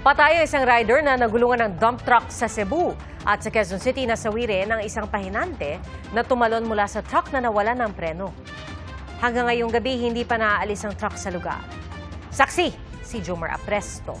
Patay ang isang rider na nagulungan ng dump truck sa Cebu. At sa Quezon City, nasawi rin ang isang pahinante na tumalon mula sa truck na nawalan ng preno. Hanggang ngayong gabi, hindi pa naaalis ang truck sa lugar. Saksi, si Jomer Apresto.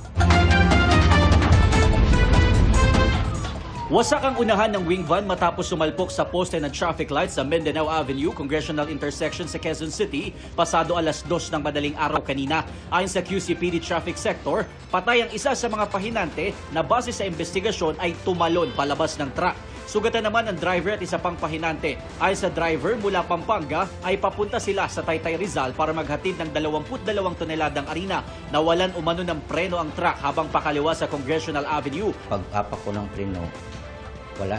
Wasak ang unahan ng wing van matapos sumalpok sa poste ng traffic light sa Mindanao Avenue, Congressional Intersection sa Quezon City, pasado alas 2 ng madaling araw kanina. Ayon sa QCPD Traffic Sector, patay ang isa sa mga pahinante na base sa investigasyon ay tumalon palabas ng truck. Sugatan naman ang driver at isa pang pahinante. Ayon sa driver, mula Pampanga ay papunta sila sa Taytay Rizal para maghatid ng 22 toneladang arina. Nawalan umano ng preno ang truck habang pakaliwa sa Congressional Avenue. Pag-apak ko ng preno,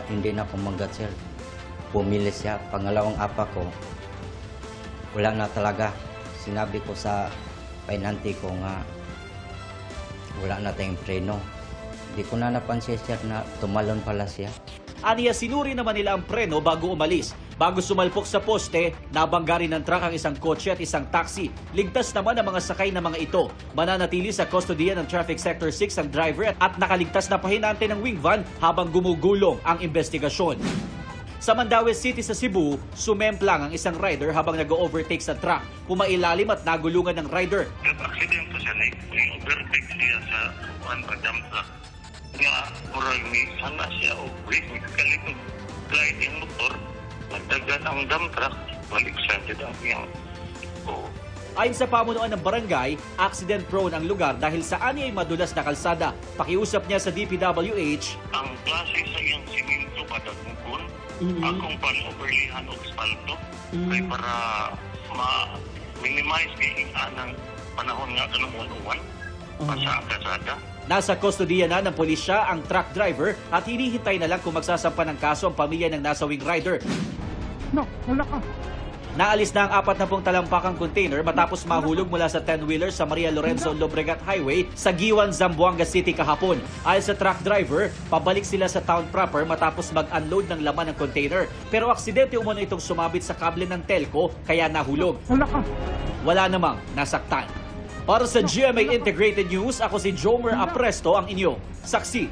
hindi na ako manggat, sir. Pumili siya. Pangalawang apak ko, wala na talaga. Sinabi ko sa pahinante ko nga, wala na tayong preno. Hindi ko na napansin, sir, na tumalon pala siya. Aniya, sinuri naman nila ang preno bago umalis. Bago sumalpok sa poste, nabangga rin ng truck ang isang kotse at isang taxi. Ligtas naman ang mga sakay na mga ito. Mananatili sa kustodiya ng Traffic Sector 6 ang driver at nakaligtas na pahinante ng wing van habang gumugulong ang investigasyon. Sa Mandaue City sa Cebu, sumemplang ang isang rider habang nag-overtake sa truck. Pumailalim at nagulungan ng rider. Accident ko siya, overtake siya sa dump truck. Nga, murag ni sana siya o brake, nagkalitong glide yung motor, nagdagan ang dump truck, balik siya dito ang iyang. Ayon sa pamunuan ng barangay, accident-prone ang lugar dahil sa ani ay madulas na kalsada. Pakiusap niya sa DPWH, ang klase sa iyang siminto padagmukon, akong pan-overlihan o espalto, kay para ma-minimize kayong anang panahon nga kanumunuan, sa kalsada. Nasa kustodiya na ng pulisya ang truck driver at hinihintay na lang kung magsasampa ng kaso ang pamilya ng nasawing rider. No, wala ka. Naalis na ang 40 talampakang container matapos mahulog mula sa 10-wheeler sa Maria Lorenzo Lobregat Highway sa Giwan, Zamboanga City kahapon. Ayon sa truck driver, pabalik sila sa town proper matapos mag-unload ng laman ng container. Pero aksidente umano itong sumabit sa kable ng telco kaya nahulog. Wala ka. Wala namang nasaktan. Para sa GMA Integrated News, ako si Jomer Apresto, ang inyong saksi.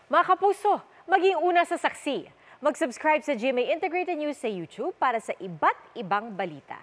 Mga kapuso, maging una sa saksi. Mag-subscribe sa GMA Integrated News sa YouTube para sa iba't ibang balita.